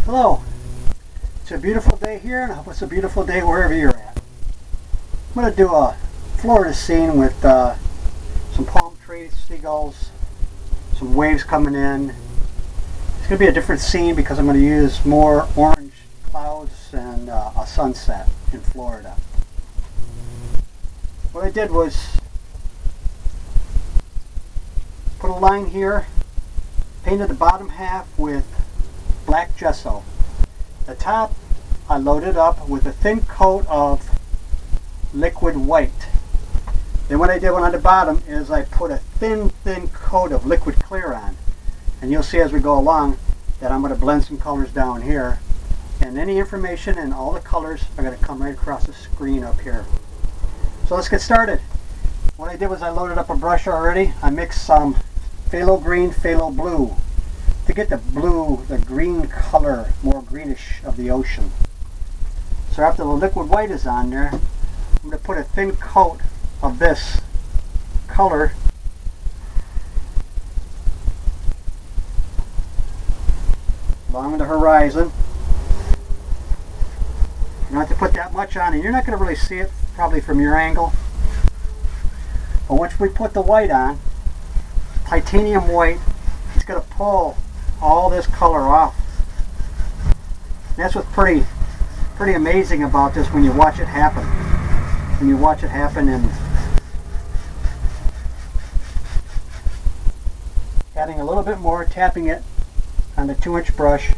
Hello, it's a beautiful day here, and I hope it's a beautiful day wherever you're at. I'm going to do a Florida scene with some palm trees, seagulls, some waves coming in. It's going to be a different scene because I'm going to use more orange clouds and a sunset in Florida. What I did was put a line here, painted the bottom half with black gesso. The top I loaded up with a thin coat of liquid white. Then what I did on the bottom is I put a thin coat of liquid clear on. And you'll see as we go along that I'm going to blend some colors down here. And any information and all the colors are going to come right across the screen up here. So let's get started. What I did was I loaded up a brush already. I mixed some phthalo green, phthalo blue to get the blue, the green color, more greenish of the ocean. So after the liquid white is on there, I'm going to put a thin coat of this color along the horizon. You don't have to put that much on, and you're not going to really see it probably from your angle. But once we put the white on, titanium white, it's going to pull all this color off. And that's what's pretty amazing about this when you watch it happen. When you watch it happen and adding a little bit more, tapping it on the 2-inch brush,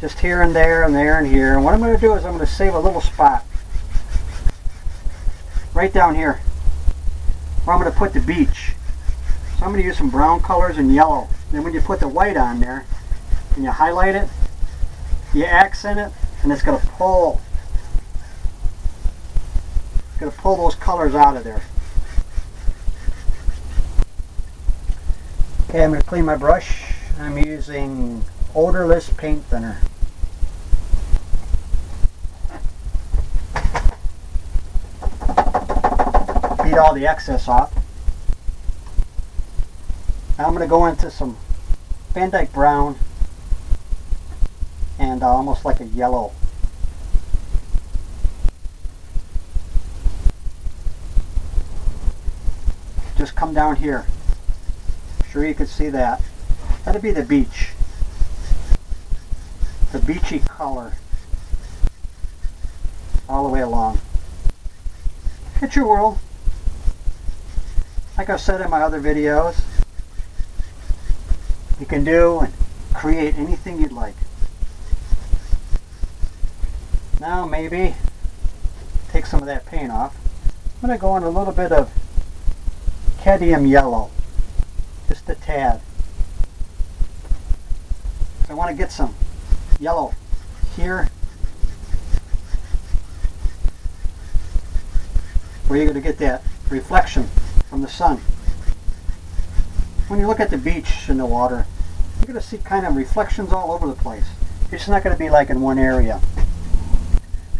just here and there and there and here. And what I'm going to do is I'm going to save a little spot right down here where I'm going to put the beach. So I'm going to use some brown colors and yellow. Then when you put the white on there and you highlight it, you accent it, and it's going to pull those colors out of there. Okay, I'm going to clean my brush. I'm using odorless paint thinner. Beat all the excess off. Now I'm going to go into some Van Dyke brown and almost like a yellow. Just come down here. I'm sure you can see that. That'll be the beach. The beachy color all the way along. It's your world. Like I've said in my other videos, you can do and create anything you'd like. Now maybe take some of that paint off. I'm going to go in a little bit of cadmium yellow, just a tad. I want to get some yellow here where you're going to get that reflection from the sun. When you look at the beach in the water, you're going to see kind of reflections all over the place. It's not going to be like in one area.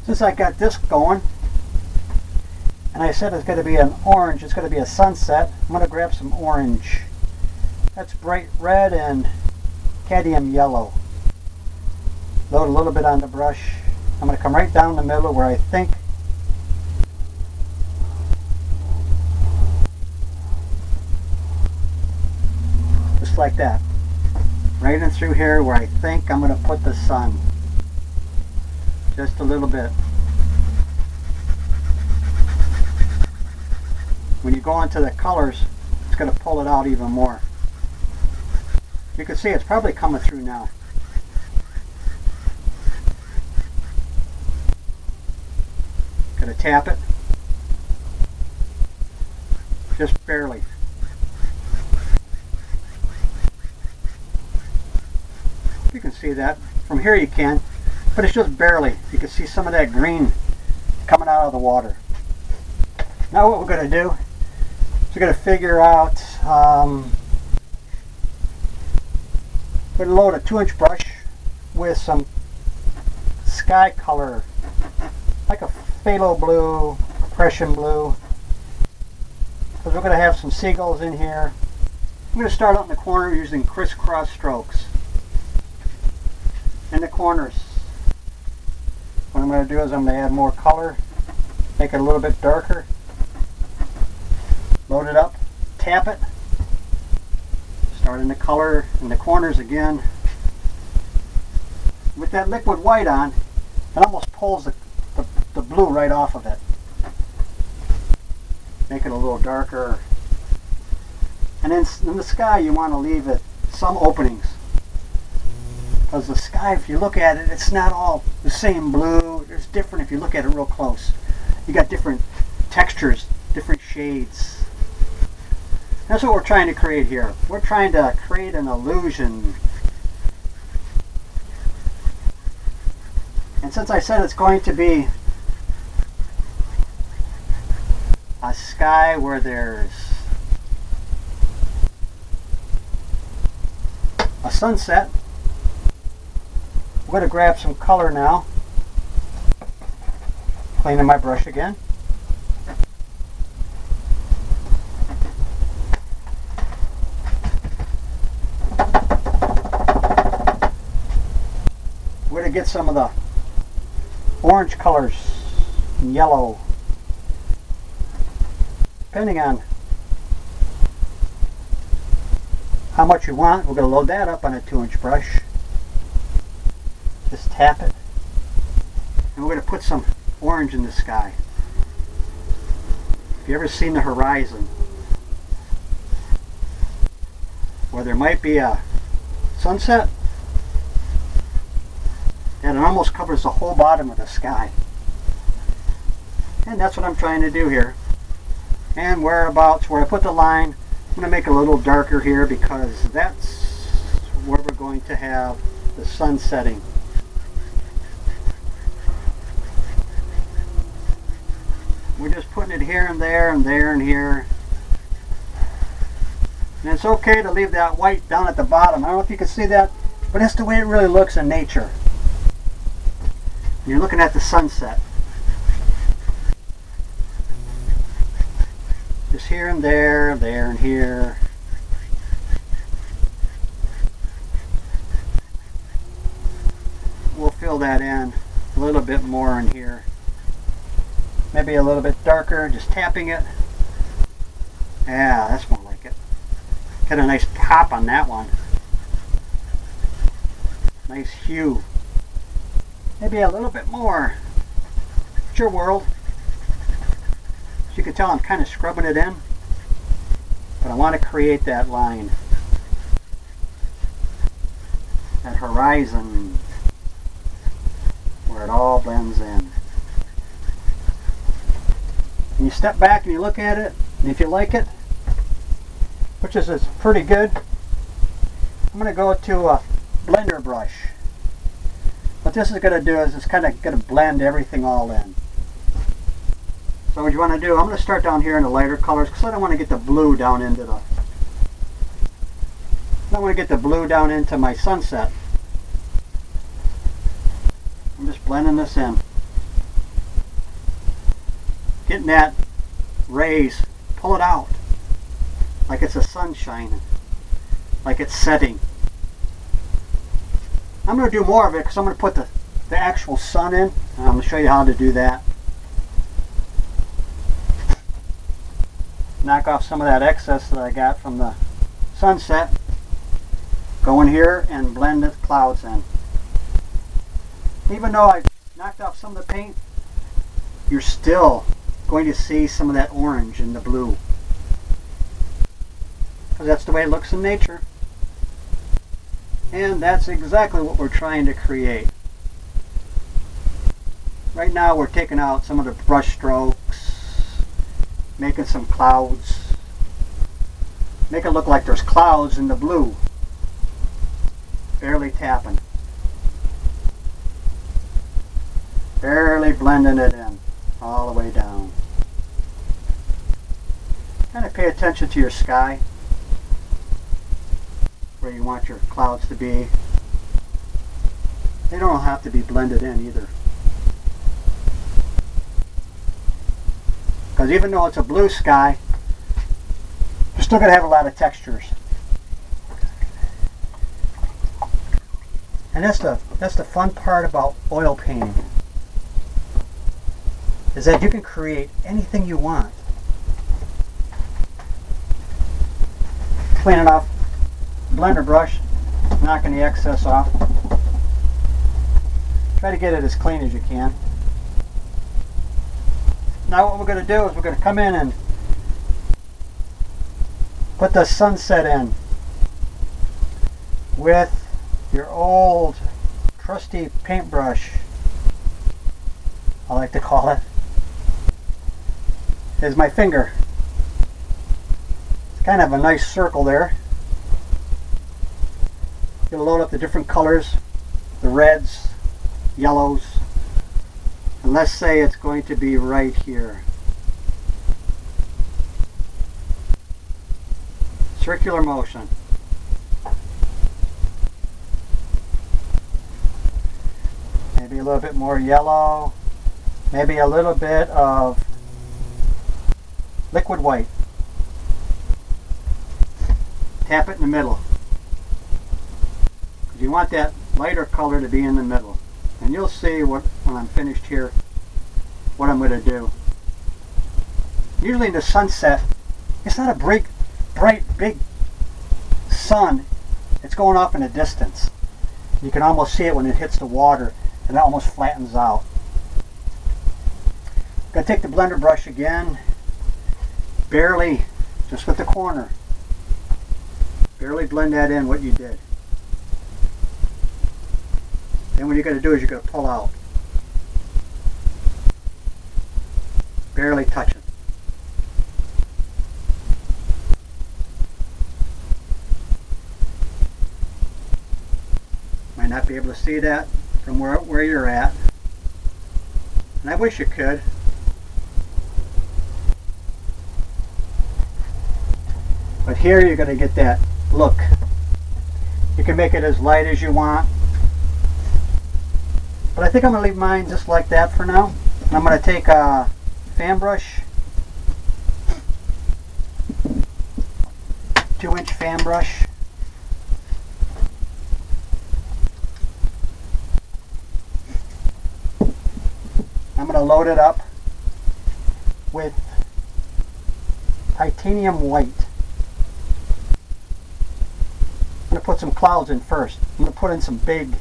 Since I got this going, and I said it's going to be an orange, it's going to be a sunset, I'm going to grab some orange. That's bright red and cadmium yellow. Load a little bit on the brush. I'm going to come right down the middle where I think like that, right in through here where I think I'm going to put the sun, just a little bit. When you go into the colors, it's going to pull it out even more. You can see it's probably coming through now. Going to tap it, just barely. You can see that. From here you can, but it's just barely. You can see some of that green coming out of the water. Now what we're going to do is we're going to figure out, we're going to load a 2-inch brush with some sky color, like a phthalo blue, Prussian blue, because we're going to have some seagulls in here. I'm going to start out in the corner using crisscross strokes. in the corners. What I'm going to do is I'm going to add more color, make it a little bit darker, load it up, tap it, start in the color in the corners again. With that liquid white on, it almost pulls the blue right off of it. Make it a little darker. And then in the sky you want to leave it some openings. Because the sky, if you look at it, it's not all the same blue. It's different if you look at it real close. You got different textures, different shades. That's what we're trying to create here. We're trying to create an illusion. And since I said it's going to be a sky where there's a sunset, I'm going to grab some color now. Cleaning my brush again. We're going to get some of the orange colors and yellow, depending on how much you want. We're going to load that up on a 2-inch brush. Just tap it, and we're going to put some orange in the sky. If you ever seen the horizon, where there might be a sunset and it almost covers the whole bottom of the sky, and that's what I'm trying to do here. And whereabouts where I put the line, I'm going to make it a little darker here because that's where we're going to have the sun setting. We're just putting it here and there and there and here. And it's okay to leave that white down at the bottom. I don't know if you can see that, but that's the way it really looks in nature. You're looking at the sunset. Just here and there, there and here. We'll fill that in a little bit more in here. Maybe a little bit darker, just tapping it. Yeah, that's more like it. Got a nice pop on that one. Nice hue. Maybe a little bit more. It's your world. As you can tell, I'm kind of scrubbing it in, but I want to create that line, that horizon, where it all blends in. And you step back and you look at it, and if you like it, which is pretty good, I'm going to go to a blender brush. What this is going to do is it's kind of going to blend everything all in. So what you want to do, I'm going to start down here in the lighter colors because I don't want to get the blue down into the, I don't want to get the blue down into my sunset. I'm just blending this in. Getting that rays, pull it out like it's a sun shining, like it's setting. I'm going to do more of it because I'm going to put the actual sun in, and I'm going to show you how to do that. Knock off some of that excess that I got from the sunset. Go in here and blend the clouds in. Even though I knocked off some of the paint, you're still going to see some of that orange and the blue. Because that's the way it looks in nature. And that's exactly what we're trying to create. Right now we're taking out some of the brush strokes, making some clouds. Make it look like there's clouds in the blue. Barely tapping. Barely blending it in all the way down. Kind of pay attention to your sky, where you want your clouds to be. They don't have to be blended in either. Because even though it's a blue sky, you're still going to have a lot of textures. And that's the fun part about oil painting, is that you can create anything you want. Clean it off, blender brush, knocking the excess off. Try to get it as clean as you can. Now what we're going to do is we're going to come in and put the sunset in with your old trusty paintbrush, I like to call it. Is my finger. It's kind of a nice circle there. You'll load up the different colors, the reds, yellows, and let's say it's going to be right here. Circular motion. Maybe a little bit more yellow, maybe a little bit of liquid white. Tap it in the middle. You want that lighter color to be in the middle. And you'll see when I'm finished here what I'm going to do. Usually in the sunset, it's not a bright, big sun. It's going off in the distance. You can almost see it when it hits the water, and it almost flattens out. I'm going to take the blender brush again, barely, just with the corner. Barely blend that in what you did. Then what you're going to do is you're going to pull out. Barely touch it. Might not be able to see that from where you're at. And I wish you could. But here you're going to get that look. You can make it as light as you want. But I think I'm going to leave mine just like that for now. And I'm going to take a fan brush, 2-inch fan brush. I'm going to load it up with titanium white. I'm going to put some clouds in first. I'm going to put in some big,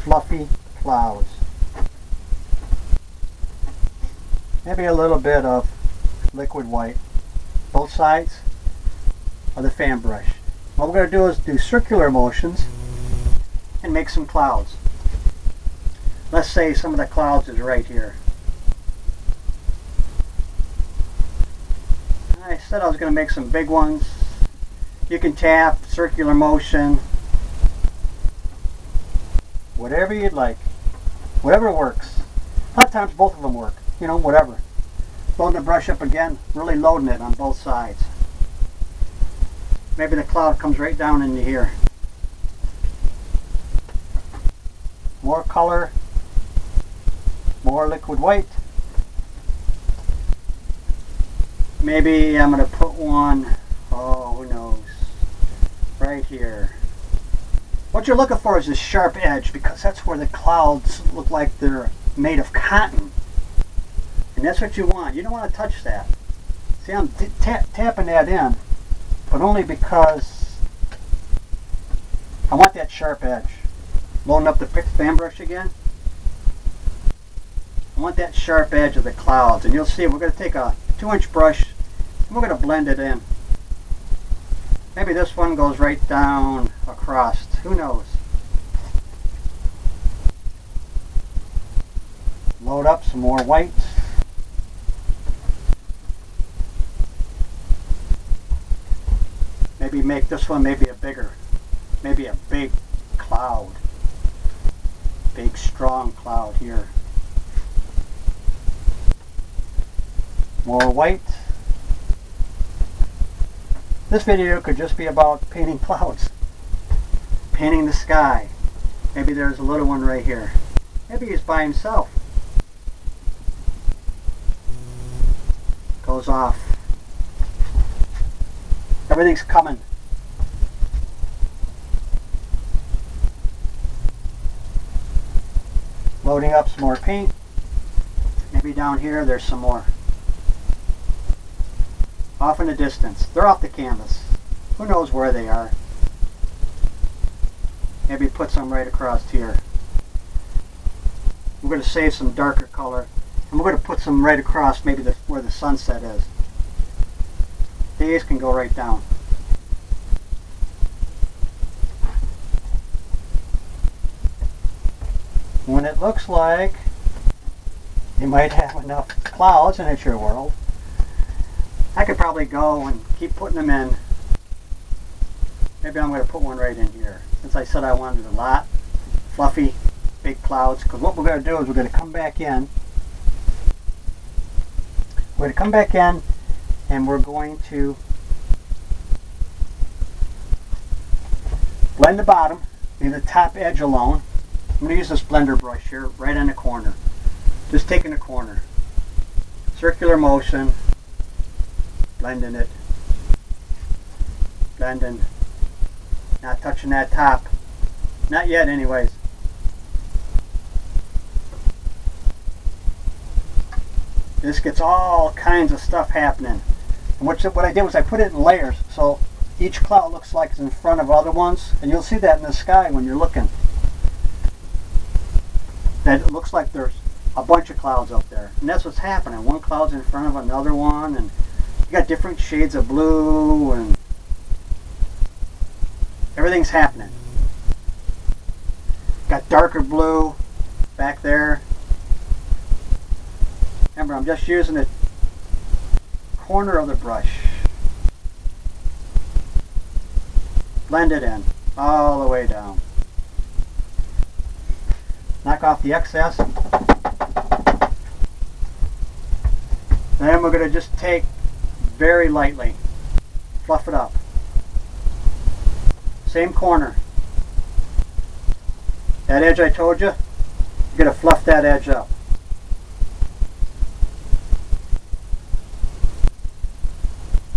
fluffy clouds. Maybe a little bit of liquid white. Both sides of the fan brush. What we're going to do is do circular motions and make some clouds. Let's say some of the clouds is right here. I said I was going to make some big ones. You can tap, circular motion, whatever you'd like. Whatever works. A lot of times both of them work. You know, whatever. Loading the brush up again, really loading it on both sides. Maybe the cloud comes right down into here. More color, more liquid white. Maybe I'm going to put one, oh, who knows, right here. What you're looking for is this sharp edge, because that's where the clouds look like they're made of cotton. And that's what you want. You don't want to touch that. See, I'm tapping that in, but only because I want that sharp edge. Loading up the fan brush again. I want that sharp edge of the clouds. And you'll see we're going to take a 2-inch brush and we're going to blend it in. Maybe this one goes right down across. Who knows? Load up some more whites. Maybe make this one maybe a bigger, maybe a big cloud. Big strong cloud here. More white. This video could just be about painting clouds. Painting the sky. Maybe there's a little one right here. Maybe he's by himself. Goes off. Everything's coming. Loading up some more paint. Maybe down here there's some more. Off in the distance. They're off the canvas. Who knows where they are? Maybe put some right across here. We're going to save some darker color. And we're going to put some right across maybe where the sunset is. These can go right down. When it looks like you might have enough clouds, and it's your world, I could probably go and keep putting them in. Maybe I'm going to put one right in here. Since I said I wanted a lot, fluffy, big clouds. Because what we're going to do is we're going to come back in. We're going to come back in and we're going to blend the bottom, leave the top edge alone. I'm going to use this blender brush here, right on the corner. Just taking the corner. Circular motion. Blending it. Blending. Not touching that top. Not yet anyways. This gets all kinds of stuff happening. And what I did was I put it in layers. So each cloud looks like it's in front of other ones. And you'll see that in the sky when you're looking. That it looks like there's a bunch of clouds up there. And that's what's happening. One cloud's in front of another one. And you got different shades of blue. And everything's happening. Got darker blue back there. Remember, I'm just using the corner of the brush. Blend it in all the way down. Knock off the excess. Then we're going to just take very lightly, fluff it up. Same corner. That edge I told you, you're going to fluff that edge up.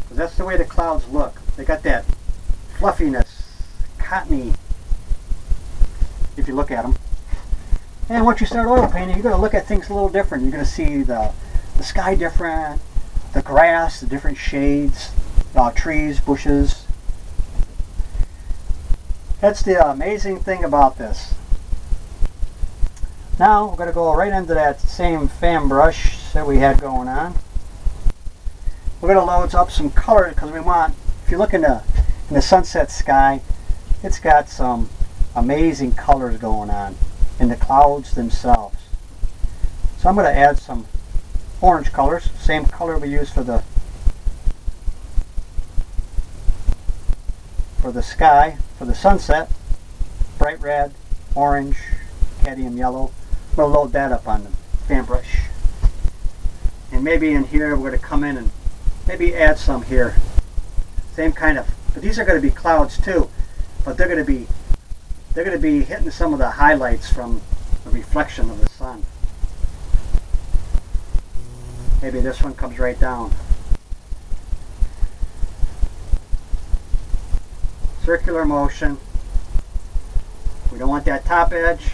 Because that's the way the clouds look. They got that fluffiness, cottony, if you look at them. And once you start oil painting, you're going to look at things a little different. You're going to see the sky different, the grass, the different shades, trees, bushes. That's the amazing thing about this. Now we're going to go right into that same fan brush that we had going on. We're going to load up some color because we want, if you look in the sunset sky, it's got some amazing colors going on in the clouds themselves. So I'm going to add some orange colors, same color we use for the sky, for the sunset. Bright red, orange, cadmium yellow. We'll load that up on the fan brush. And maybe in here we're going to come in and maybe add some here. Same kind of, but these are going to be clouds too, but they're going to be hitting some of the highlights from the reflection of the sun. Maybe this one comes right down. Circular motion. We don't want that top edge.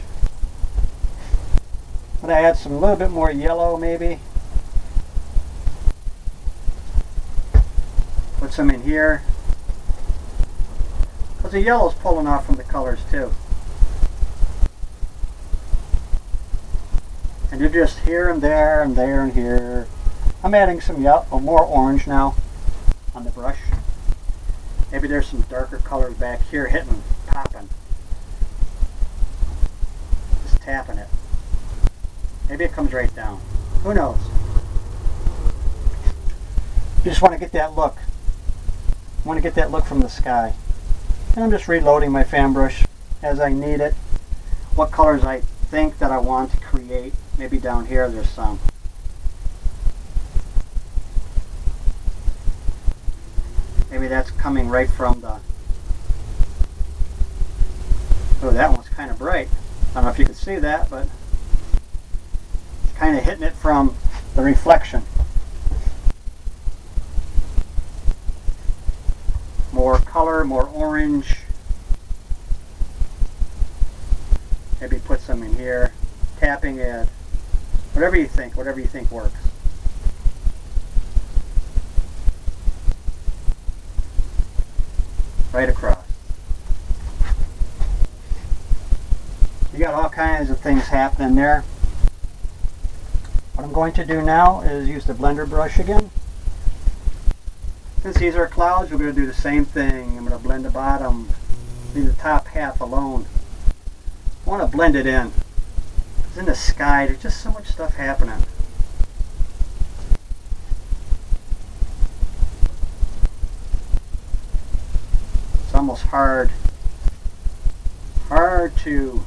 I'm going to add some a little bit more yellow maybe. Put some in here. Because the yellow's pulling off from the colors too. And you're just here and there and there and here. I'm adding some more orange now on the brush. Maybe there's some darker colors back here hitting, popping. Just tapping it. Maybe it comes right down. Who knows? You just want to get that look. I want to get that look from the sky. And I'm just reloading my fan brush as I need it. What colors I think that I want to create. Maybe down here there's some. Maybe that's coming right from the... Oh, that one's kind of bright. I don't know if you can see that, but it's kind of hitting it from the reflection. More color, more orange. Maybe put some in here. tapping it, whatever you think works. Right across. You got all kinds of things happening there. What I'm going to do now is use the blender brush again. Since these are clouds, we're going to do the same thing. I'm going to blend the bottom, leave the top half alone. I want to blend it in. It's in the sky, there's just so much stuff happening. It's almost hard to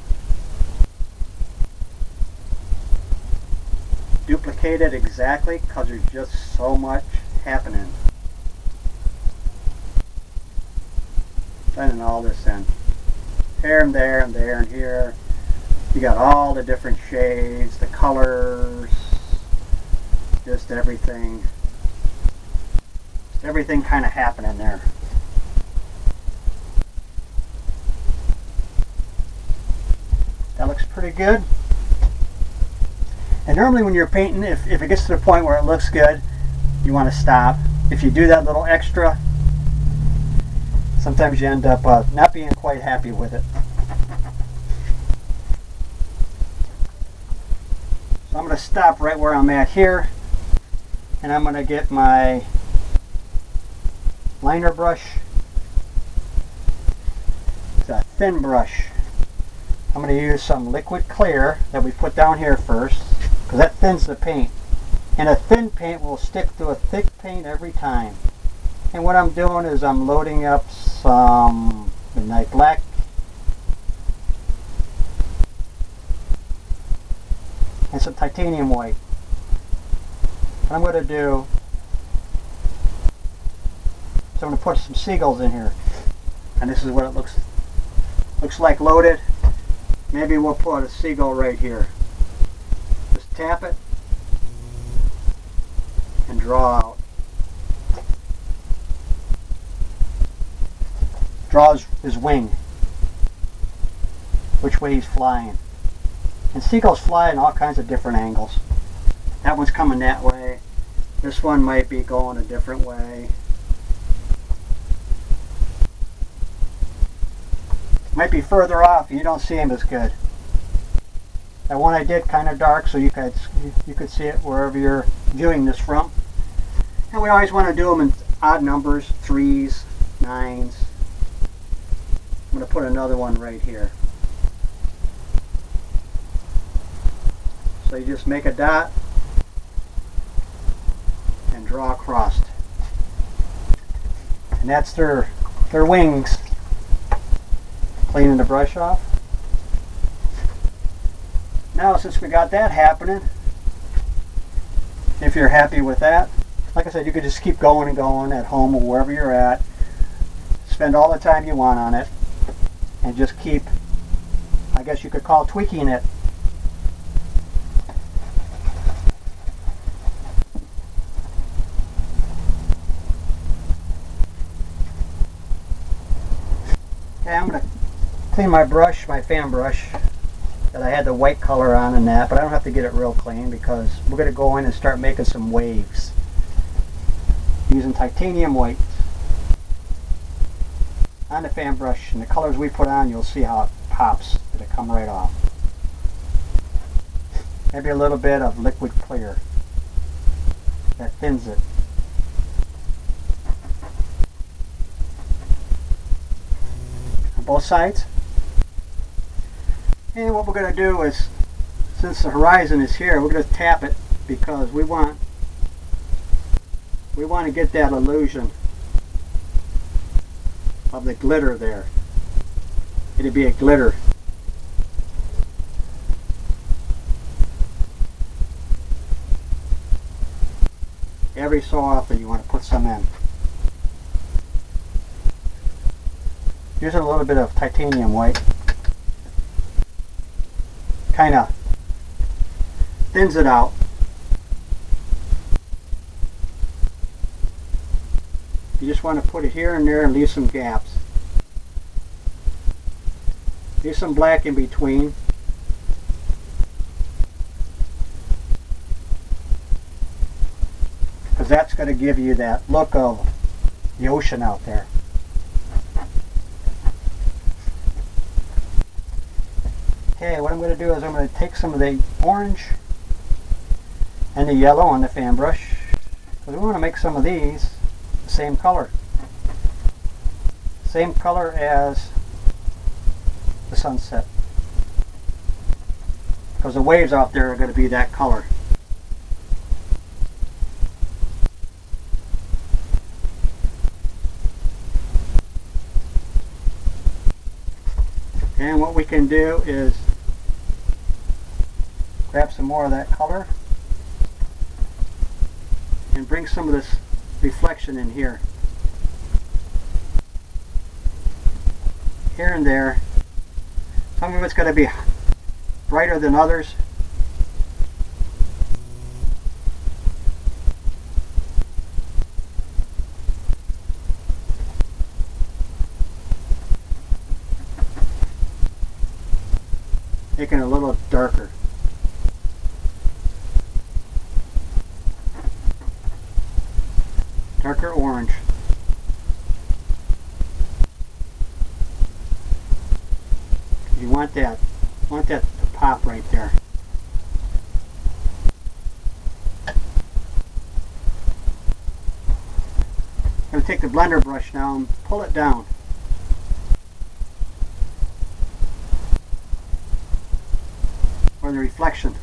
duplicate it exactly because there's just so much happening. Blending all this in. Here and there and there and here. You got all the different shades, the colors, just everything. Just everything kind of happening there. That looks pretty good. And normally when you're painting, if it gets to the point where it looks good, you want to stop. If you do that little extra, sometimes you end up not being quite happy with it. So I'm going to stop right where I'm at here, and I'm going to get my liner brush. It's a thin brush. I'm going to use some liquid clear that we put down here first, because that thins the paint. And a thin paint will stick to a thick paint every time. And what I'm doing is I'm loading up some midnight black, and some titanium white. What I'm going to do, so I'm going to put some seagulls in here, and this is what it looks like loaded. Maybe we'll put a seagull right here. Just tap it and draw out. Draws his wing, which way he's flying. And seagulls fly in all kinds of different angles. That one's coming that way. This one might be going a different way. Might be further off and you don't see him as good. That one I did kind of dark so you could see it wherever you're viewing this from. And we always want to do them in odd numbers, 3s, 9s. I'm going to put another one right here. So you just make a dot and draw across. And that's their wings. Cleaning the brush off. Now since we got that happening, if you're happy with that, like I said, you could just keep going and going at home or wherever you're at. Spend all the time you want on it and just keep, I guess you could call tweaking it. Okay, I'm going to clean my brush, my fan brush, that I had the white color on and that, but I don't have to get it real clean because we're going to go in and start making some waves using titanium white on the fan brush. And the colors we put on, you'll see how it pops. It'll come right off. Maybe a little bit of liquid clear that thins it. On both sides. And what we're going to do is, since the horizon is here, we're going to tap it because we want to get that illusion of the glitter there. It'll be a glitter. Every so often you want to put some in. Using a little bit of titanium white. Kind of thins it out. You just want to put it here and there and leave some gaps. Leave some black in between. going to give you that look of the ocean out there. Okay, what I'm going to do is I'm going to take some of the orange and the yellow on the fan brush, because we want to make some of these the same color. Same color as the sunset. Because the waves out there are going to be that color. And what we can do is grab some more of that color and bring some of this reflection in here. Here and there. Some of it's going to be brighter than others. Making it a little darker. Darker orange. You want that to pop right there. I'm going to take the blender brush now and pull it down. Or the reflection.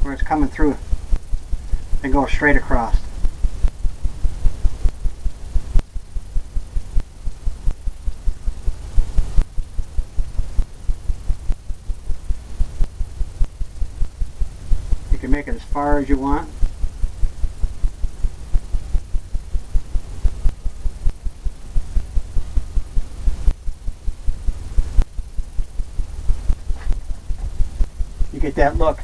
Where it's coming through and go straight across. You can make it as far as you want. You get that look.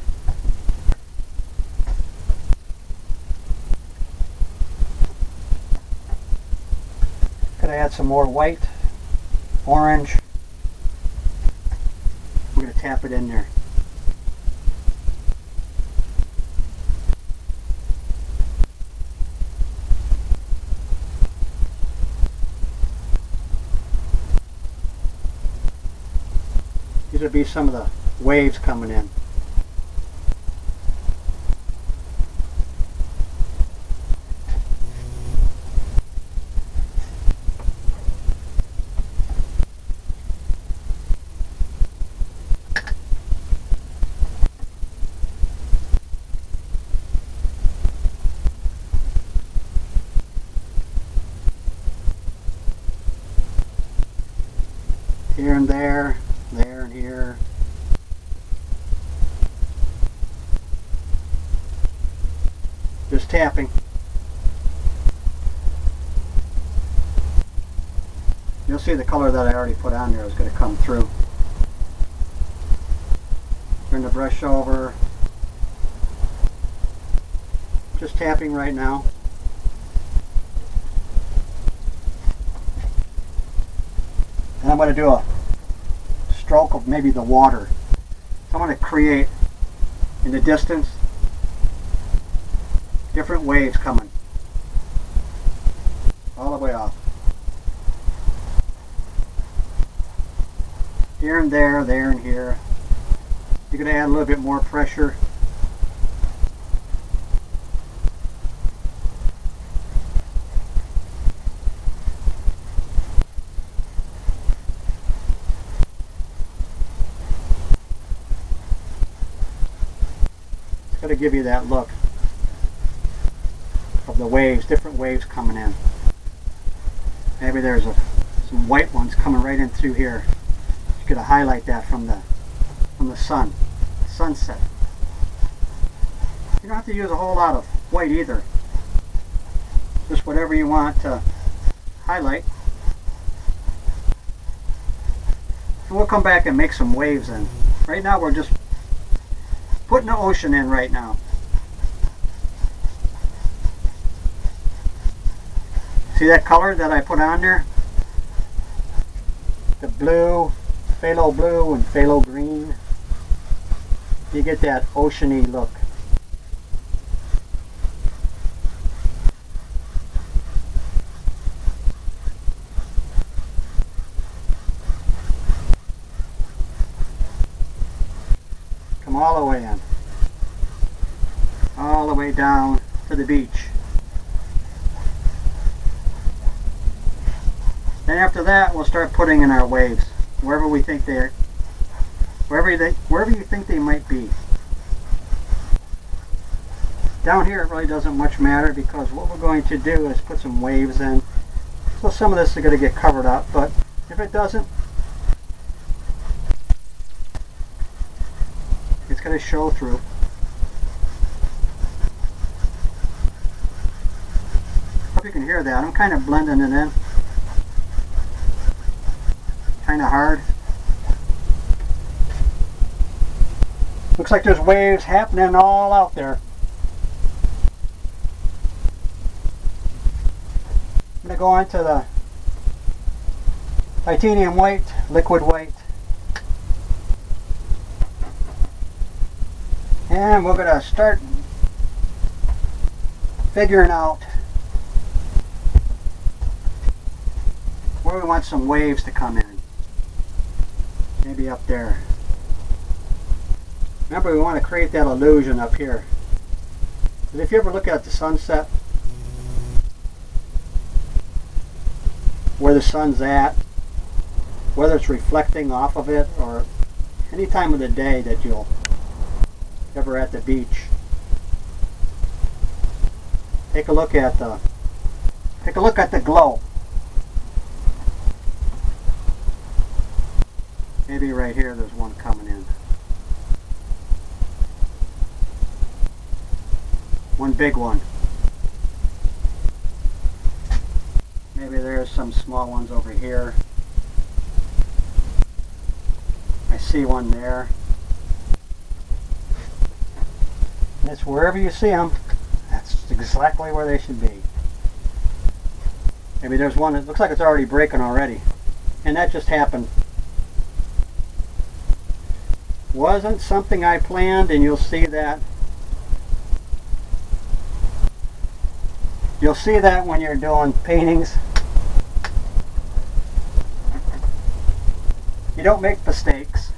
Could I add some more white, orange? We're going to tap it in there. These will be some of the waves coming in. Here and there and here. Just tapping. You'll see the color that I already put on there is going to come through. Turn the brush over. Just tapping right now. And I'm going to do a stroke of maybe the water. So I'm going to create in the distance different waves coming all the way off. Here and there and here. You're going to add a little bit more pressure. It's going to give you that look of the waves, different waves coming in. Maybe there's some white ones coming right in through here. You could highlight that from the sunset. You don't have to use a whole lot of white either. Just whatever you want to highlight. And we'll come back and make some waves in. Right now we're just putting the ocean in right now. See that color that I put on there? The blue, phthalo blue and phthalo green. You get that oceany look. all the way in. All the way down to the beach. Then after that, we'll start putting in our waves wherever we think they're, wherever you think they might be. Down here, it really doesn't much matter because what we're going to do is put some waves in. So some of this is going to get covered up, but if it doesn't, it's going to show through. Hope you can hear that. I'm kind of blending it in. Kind of hard. Looks like there's waves happening all out there. I'm going to go on to the titanium white, liquid white. And we're going to start figuring out where we want some waves to come in. Maybe up there. Remember, we want to create that illusion up here. Because if you ever look at the sunset, where the sun's at, whether it's reflecting off of it or any time of the day that you'll ever at the beach, take a look at the glow. Maybe right here there's one coming in. One big one. Maybe there's some small ones over here. I see one there. And it's wherever you see them, that's exactly where they should be. Maybe there's one that looks like it's already breaking already. And that just happened. Wasn't something I planned, and you'll see that. You'll see that when you're doing paintings. You don't make mistakes.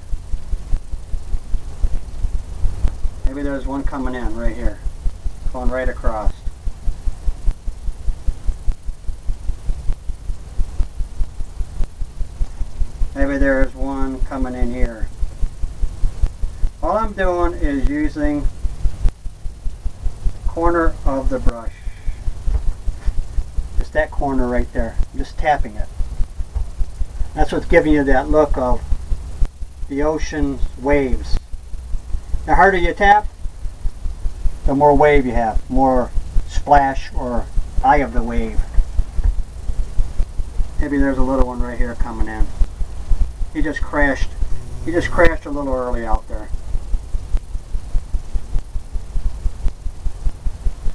Maybe there's one coming in right here, going right across. Maybe there's one coming in here. All I'm doing is using the corner of the brush. Just that corner right there. I'm just tapping it. That's what's giving you that look of the ocean's waves. The harder you tap, the more wave you have, more splash or eye of the wave. Maybe there's a little one right here coming in. He just crashed. He just crashed a little early out there.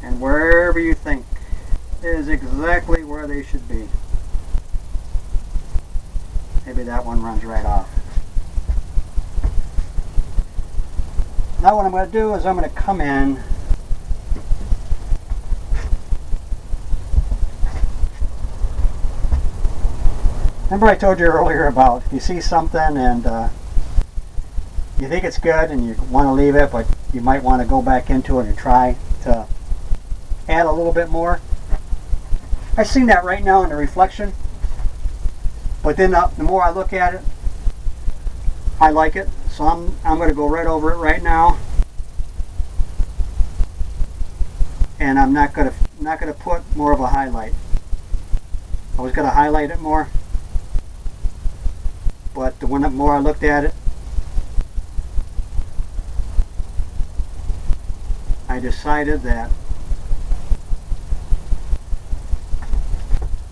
And wherever you think is exactly where they should be. Maybe that one runs right off. Now what I'm going to do is I'm going to come in Remember I told you earlier about if you see something and you think it's good and you want to leave it, but you might want to go back into it and try to add a little bit more. I've seen that right now in the reflection, but then the more I look at it, I like it. So I'm going to go right over it right now, and I'm not going to put more of a highlight. I was going to highlight it more, but the more I looked at it, I decided that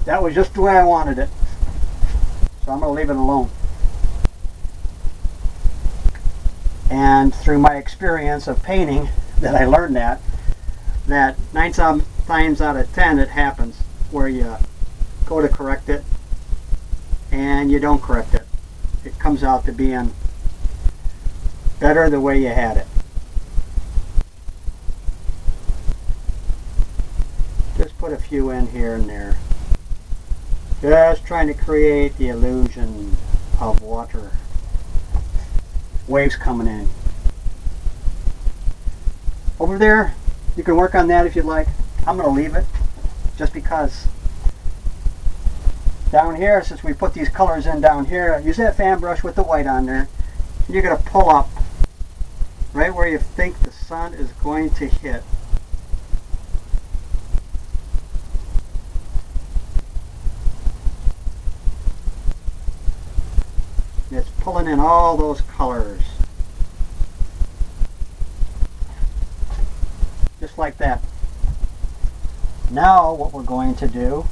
that was just the way I wanted it. So I'm going to leave it alone. And through my experience of painting, that I learned that 9 times out of 10 it happens where you go to correct it and you don't correct it. It comes out to being better the way you had it. Just put a few in here and there. Just trying to create the illusion of water. Waves coming in. Over there, you can work on that if you'd like. I'm going to leave it just because down here, since we put these colors in down here, use that fan brush with the white on there. And you're going to pull up right where you think the sun is going to hit. It's pulling in all those colors. Just like that. Now what we're going to do,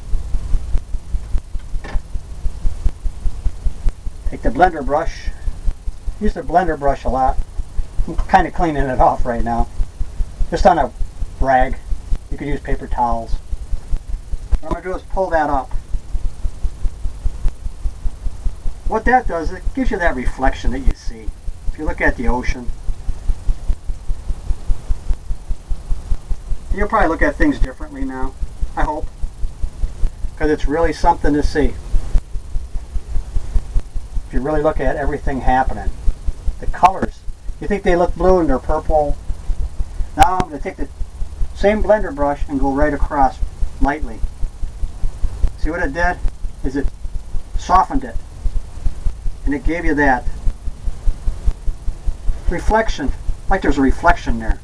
take the blender brush. Use the blender brush a lot. I'm kind of cleaning it off right now. Just on a rag. You could use paper towels. What I'm going to do is pull that up. What that does, it gives you that reflection that you see. If you look at the ocean, you'll probably look at things differently now, I hope, because it's really something to see. If you really look at everything happening, the colors, you think they look blue and they're purple. Now I'm going to take the same blender brush and go right across lightly. See what it did? Is it softened it. And it gave you that reflection, like there's a reflection there,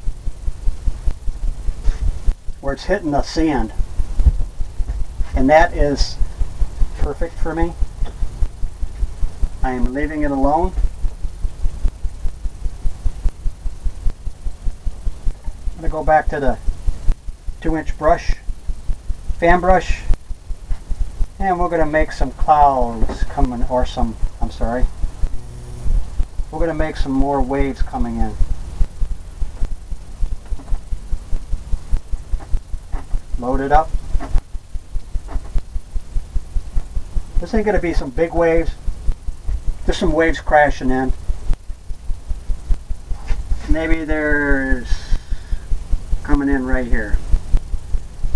where it's hitting the sand. And that is perfect for me. I am leaving it alone. I'm going to go back to the 2-inch brush, fan brush, and we're going to make some clouds coming, or some, I'm sorry, we're going to make some more waves coming in. Load it up. This ain't going to be some big waves, just some waves crashing in. Maybe there's coming in right here.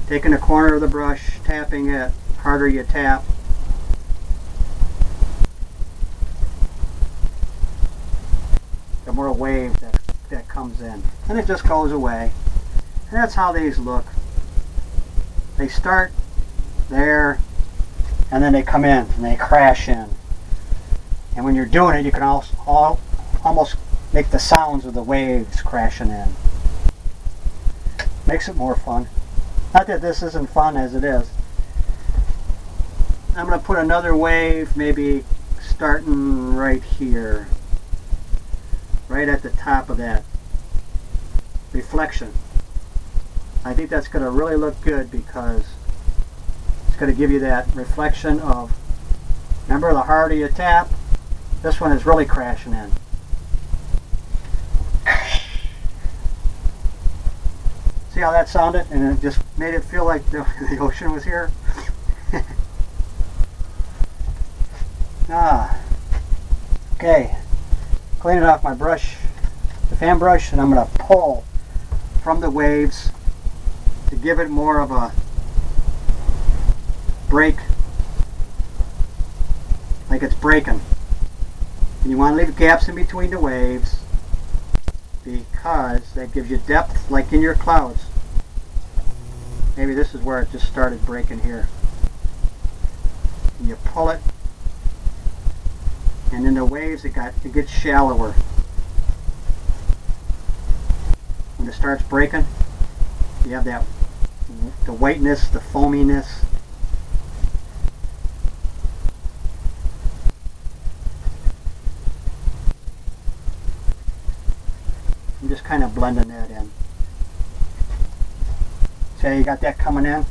Taking the corner of the brush, tapping it. Harder you tap, the more wave that comes in, and it just goes away. And that's how these look. They start there, and then they come in and they crash in. And when you're doing it, you can also almost make the sounds of the waves crashing in. Makes it more fun. Not that this isn't fun as it is. I'm going to put another wave, maybe starting right here, right at the top of that reflection. I think that's going to really look good because it's going to give you that reflection of, remember, the harder you tap, this one is really crashing in. See how that sounded? And it just made it feel like the ocean was here. Okay, cleaning off my brush, the fan brush, and I'm going to pull from the waves to give it more of a break, like it's breaking. And you want to leave gaps in between the waves because that gives you depth, like in your clouds. Maybe this is where it just started breaking here. And you pull it, and in the waves it gets shallower. When it starts breaking, you have that, the whiteness, the foaminess. I'm just kind of blending that in. See how you got that coming in?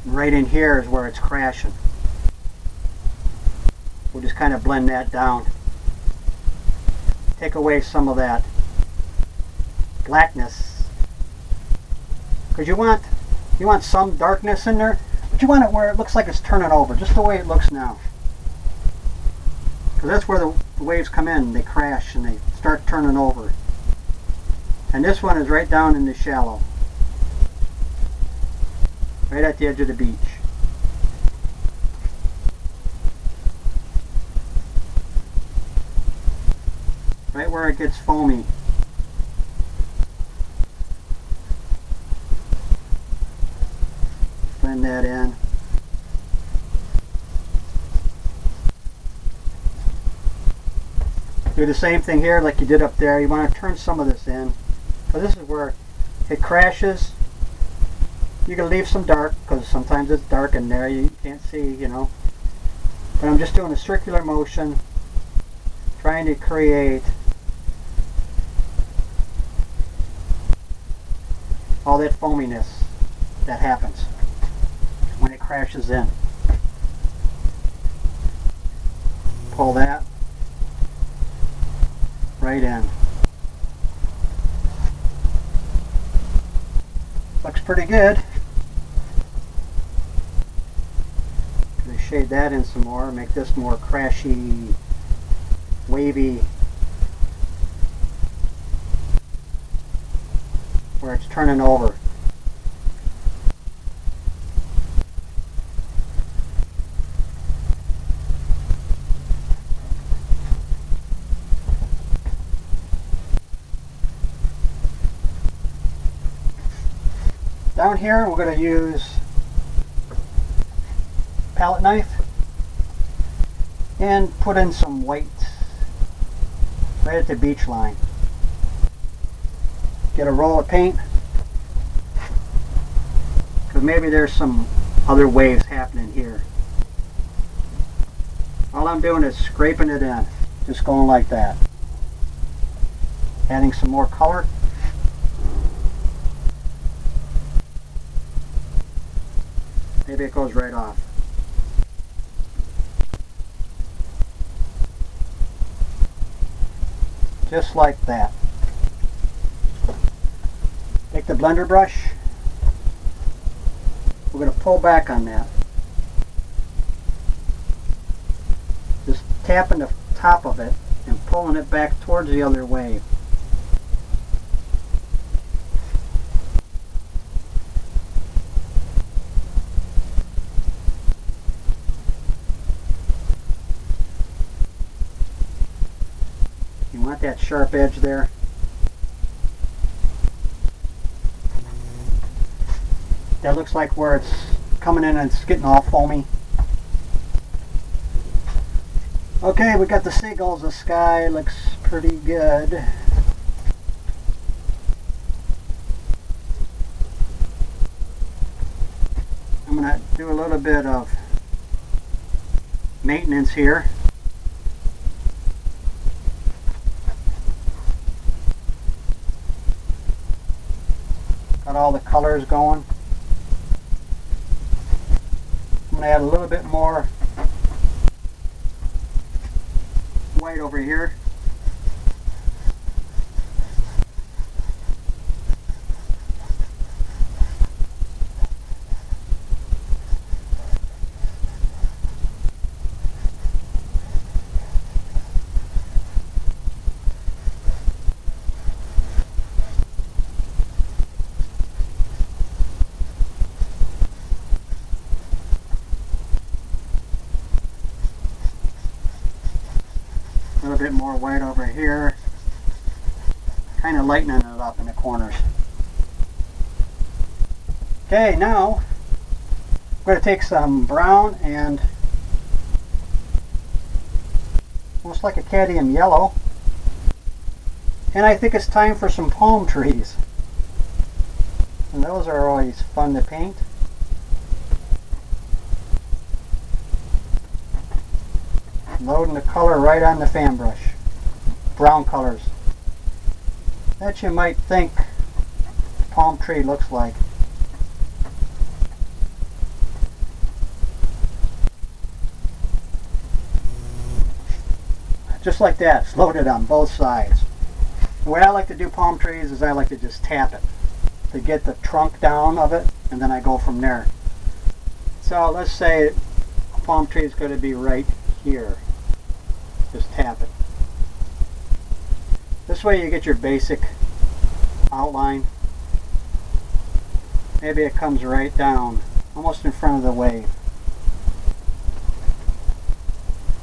Right in here is where it's crashing. We'll just kind of blend that down. Take away some of that blackness, because you want some darkness in there, but you want it where it looks like it's turning over, just the way it looks now. Because that's where the waves come in, they crash and they start turning over. And this one is right down in the shallow, right at the edge of the beach. Right where it gets foamy. blend that in. Do the same thing here like you did up there. You want to turn some of this in. So this is where it crashes. You can leave some dark because sometimes it's dark in there. You can't see, you know. But I'm just doing a circular motion, trying to create all that foaminess that happens when it crashes in. Pull that right in. Looks pretty good. Gonna shade that in some more, make this more crashy, wavy, where it's turning over. Down here we're going to use palette knife and put in some white right at the beach line. Get a roll of paint because maybe there's some other waves happening here. All I'm doing is scraping it in, just going like that. Adding some more color. Maybe it goes right off. Just like that. Take the blender brush. We're going to pull back on that. Just tapping the top of it and pulling it back towards the other wave. You want that sharp edge there. That looks like where it's coming in and it's getting all foamy. Okay, we got the seagulls. The sky looks pretty good. I'm going to do a little bit of maintenance here. Got all the colors going. I'm going to add a little bit more white over here. A little bit more white over here, kind of lightening it up in the corners. Okay, now I'm going to take some brown and almost like a cadmium yellow, and I think it's time for some palm trees, and those are always fun to paint. Loading the color right on the fan brush. Brown colors. That you might think the palm tree looks like. Just like that. It's loaded on both sides. The way I like to do palm trees is I like to just tap it to get the trunk down of it, and then I go from there. So let's say a palm tree is going to be right here. Just tap it. This way you get your basic outline. Maybe it comes right down, almost in front of the wave.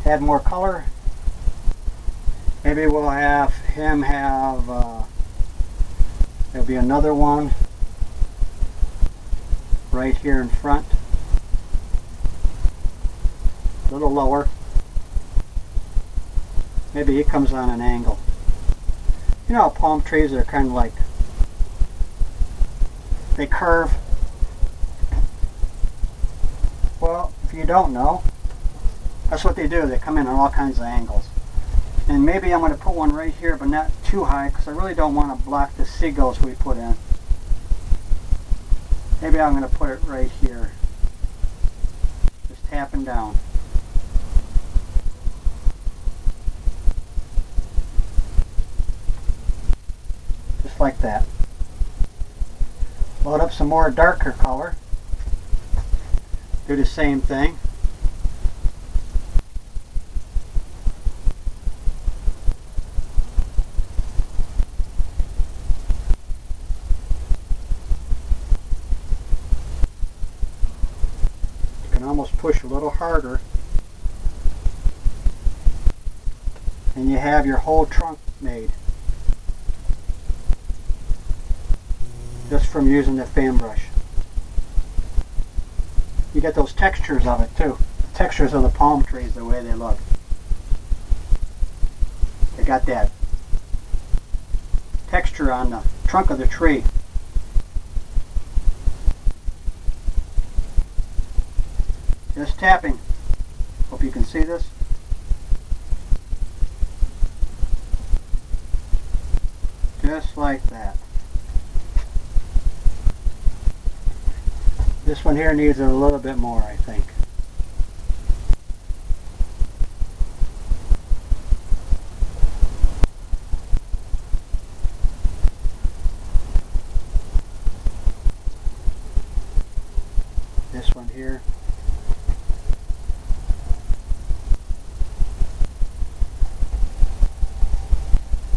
Add more color. Maybe we'll have him have, there'll be another one. right here in front. A little lower. Maybe it comes on an angle. You know how palm trees are kind of like, they curve? Well, if you don't know, that's what they do. They come in on all kinds of angles. And maybe I'm going to put one right here, but not too high, because I really don't want to block the seagulls we put in. Maybe I'm going to put it right here. Just tapping down. Just like that. Load up some more darker color. Do the same thing. You can almost push a little harder, and you have your whole trunk made just from using the fan brush. You get those textures of it too. The textures of the palm trees, the way they look. They got that texture on the trunk of the tree. Just tapping. Hope you can see this. Just like that. This one here needs a little bit more, I think. This one here.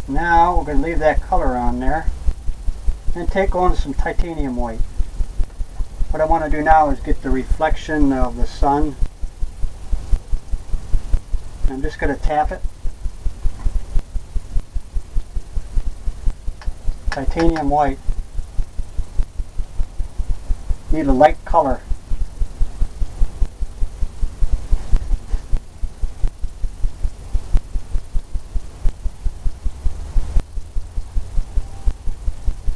Now we're going to leave that color on there and take on some titanium white. What I want to do now is get the reflection of the sun. I'm just going to tap it. Titanium white. Need a light color.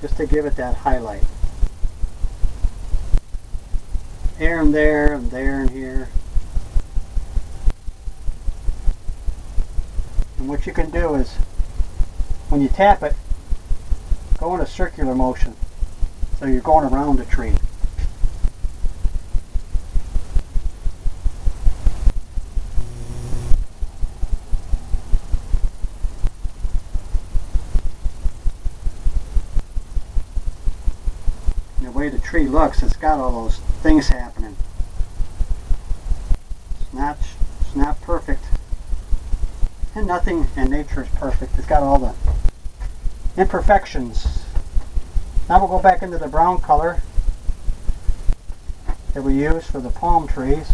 Just to give it that highlight. Here and there and there and here. And what you can do is, when you tap it, go in a circular motion. So you're going around the tree. And the way the tree looks, it's got all those things happening. It's not perfect, and nothing in nature is perfect. It's got all the imperfections. Now we'll go back into the brown color that we use for the palm trees,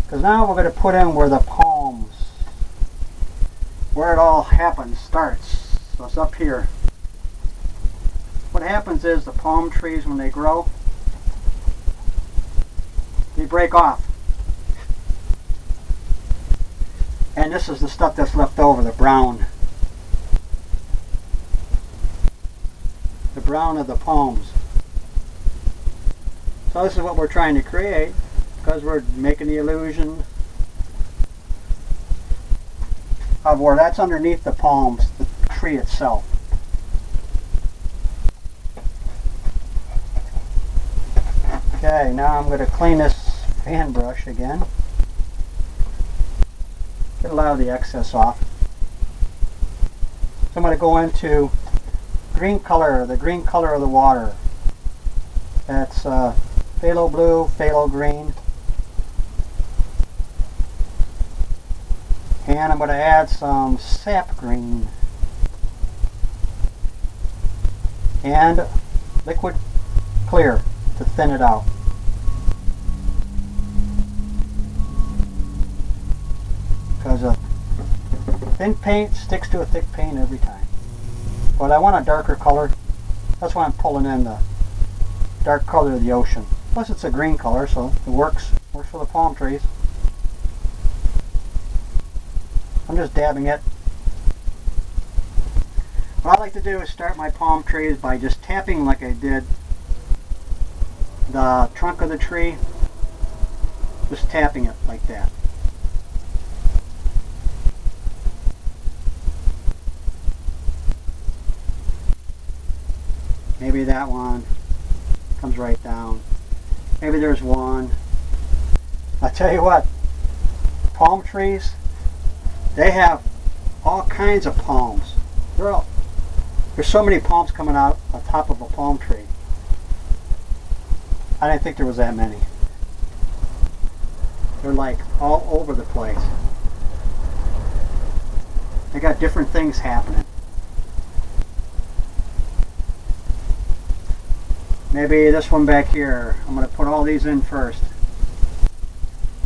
because now we're going to put in where the palms, where it all happens, starts. So it's up here. What happens is the palm trees, when they grow, they break off. And this is the stuff that's left over, the brown. The brown of the palms. So this is what we're trying to create, because we're making the illusion of where that's underneath the palms, the tree itself. Okay, now I'm going to clean this fan brush again. Get a lot of the excess off. So I'm going to go into green color, the green color of the water. That's phthalo blue, phthalo green. And I'm going to add some sap green. And liquid clear to thin it out. Because a thin paint sticks to a thick paint every time. But I want a darker color, That's why I'm pulling in the dark color of the ocean. Plus it's a green color, so it works for the palm trees. I'm just dabbing it. What I like to do is start my palm trees by just tapping like I did the trunk of the tree. Just tapping it like that. Maybe that one comes right down. Maybe there's one. I tell you what, palm trees, they have all kinds of palms. There's so many palms coming out on top of a palm tree. I didn't think there was that many. They're like all over the place. They got different things happening. Maybe this one back here. I'm going to put all these in first.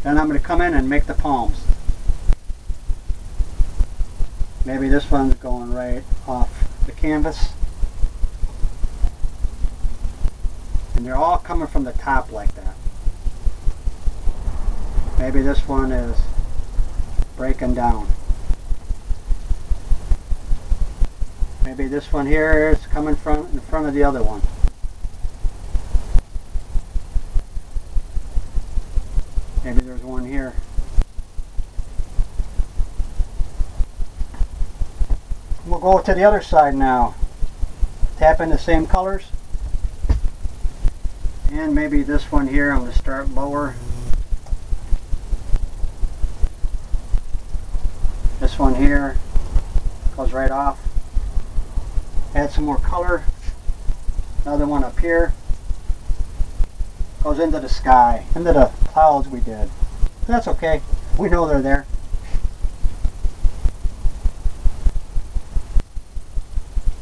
Then I'm going to come in and make the palms. Maybe this one's going right off the canvas. And they're all coming from the top like that. Maybe this one is breaking down. Maybe this one here is coming from in front of the other one. Maybe there's one here. We'll go to the other side now. Tap in the same colors. And maybe this one here, I'm going to start lower. This one here goes right off. Add some more color. Another one up here. Goes into the sky, into the clouds we did. That's okay. We know they're there.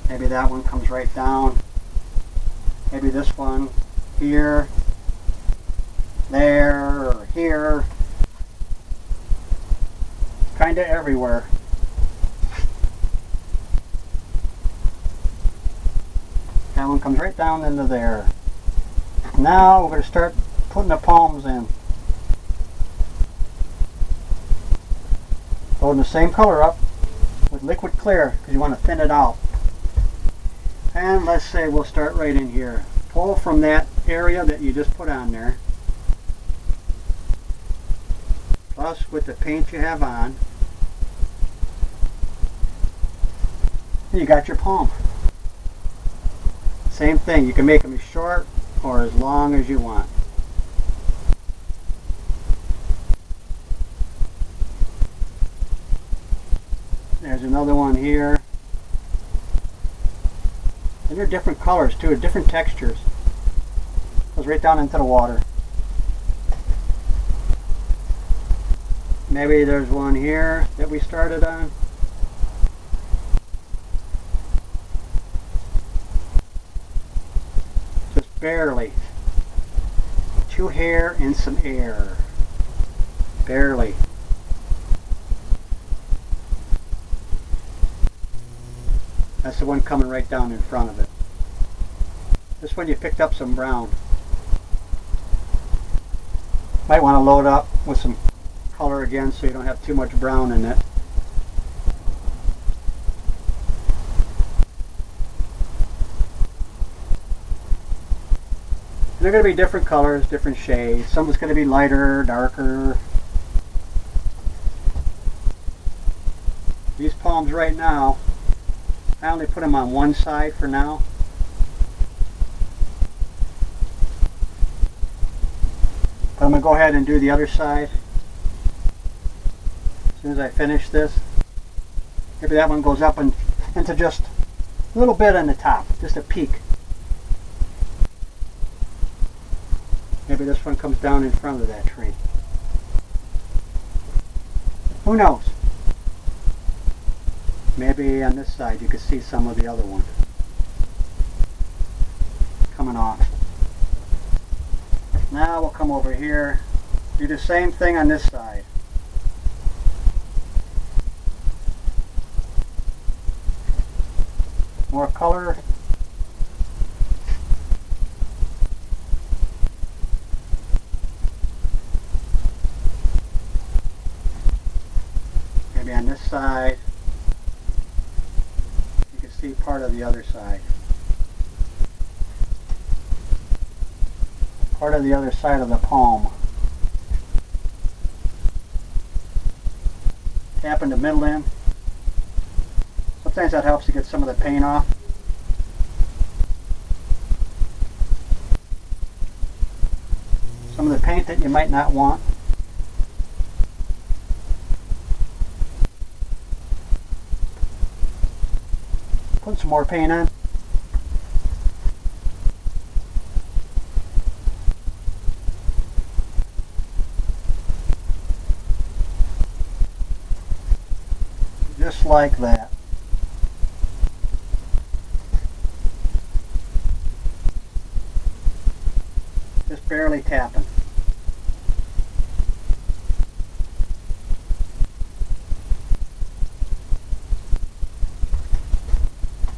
Maybe that one comes right down. Maybe this one here, there, or here. Kinda everywhere. That one comes right down into there. Now we're going to start putting the palms in. Loading the same color up with liquid clear because you want to thin it out. And let's say we'll start right in here. Pull from that area that you just put on there. Plus with the paint you have on. And you got your palm. Same thing, you can make them as short or as long as you want. There's another one here. And they're different colors too, different textures. Goes right down into the water. Maybe there's one here that we started on. Just barely. 2 hair and some air. Barely. That's the one coming right down in front of it. This one you picked up some brown. Might want to load up with some color again so you don't have too much brown in it. And they're going to be different colors, different shades. Some's going to be lighter, darker. These palms right now, I only put them on one side for now. But I'm going to go ahead and do the other side as soon as I finish this. Maybe that one goes up and into just a little bit on the top, just a peak. Maybe this one comes down in front of that tree. Who knows? Maybe on this side you could see some of the other one coming off. Now we'll come over here, do the same thing on this side. More color, side. You can see part of the other side. Part of the other side of the palm. Tapping the middle end. Sometimes that helps to get some of the paint off. Some of the paint that you might not want. Put some more paint on. Just like that. Just barely tapping.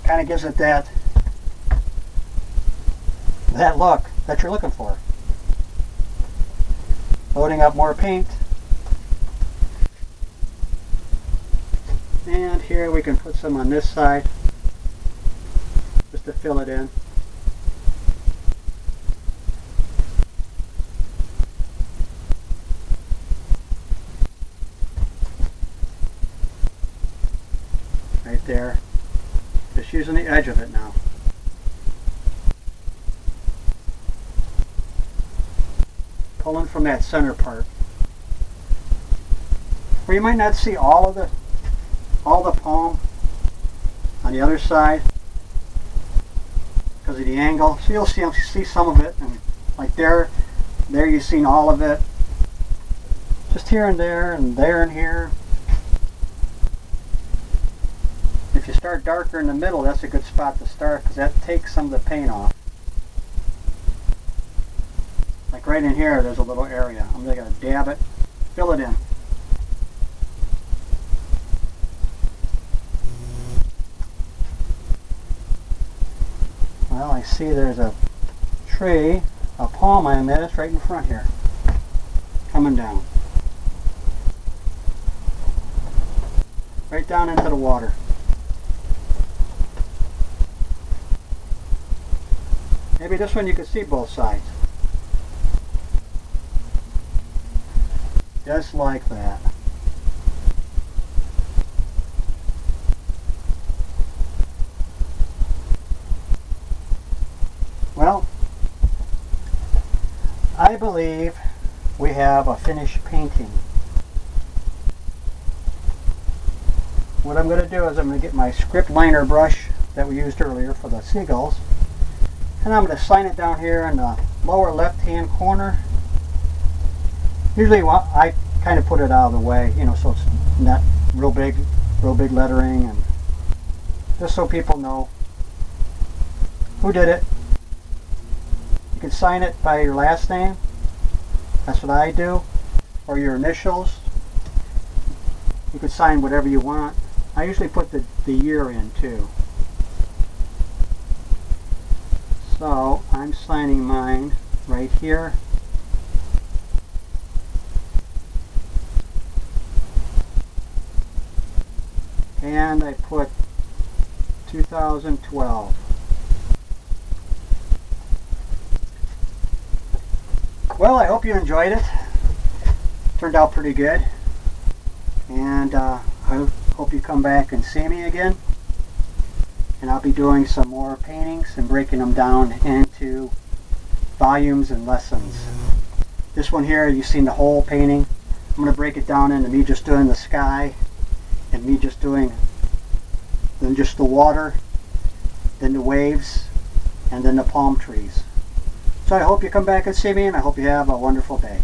Kind of gives it that look that you're looking for. Loading up more paint. And here we can put some on this side just to fill it in. Right there. Just using the edge of it now. Pulling from that center part. Where you might not see all the palm on the other side because of the angle. So you'll see some of it, and like there you've seen all of it. Just here and there and there and here. If you start darker in the middle, that's a good spot to start because that takes some of the paint off. Like right in here, there's a little area. I'm just going to dab it, fill it in. Well, I see there's a tree, a palm I missed right in front here, coming down. Right down into the water. Maybe this one you can see both sides. Just like that. Well, I believe we have a finished painting. What I'm going to do is I'm going to get my script liner brush that we used earlier for the seagulls, and I'm going to sign it down here in the lower left hand corner. Usually I kind of put it out of the way, you know, so it's not real big lettering, and just so people know who did it. You can sign it by your last name. That's what I do. Or your initials. You can sign whatever you want. I usually put the year in too. So I'm signing mine right here. And I put 2012. Well, I hope you enjoyed it. Turned out pretty good. And I hope you come back and see me again. And I'll be doing some more paintings and breaking them down into volumes and lessons. This one here, you've seen the whole painting. I'm going to break it down into me just doing the sky, and me just doing then just the water, then the waves, and then the palm trees. So I hope you come back and see me, and I hope you have a wonderful day.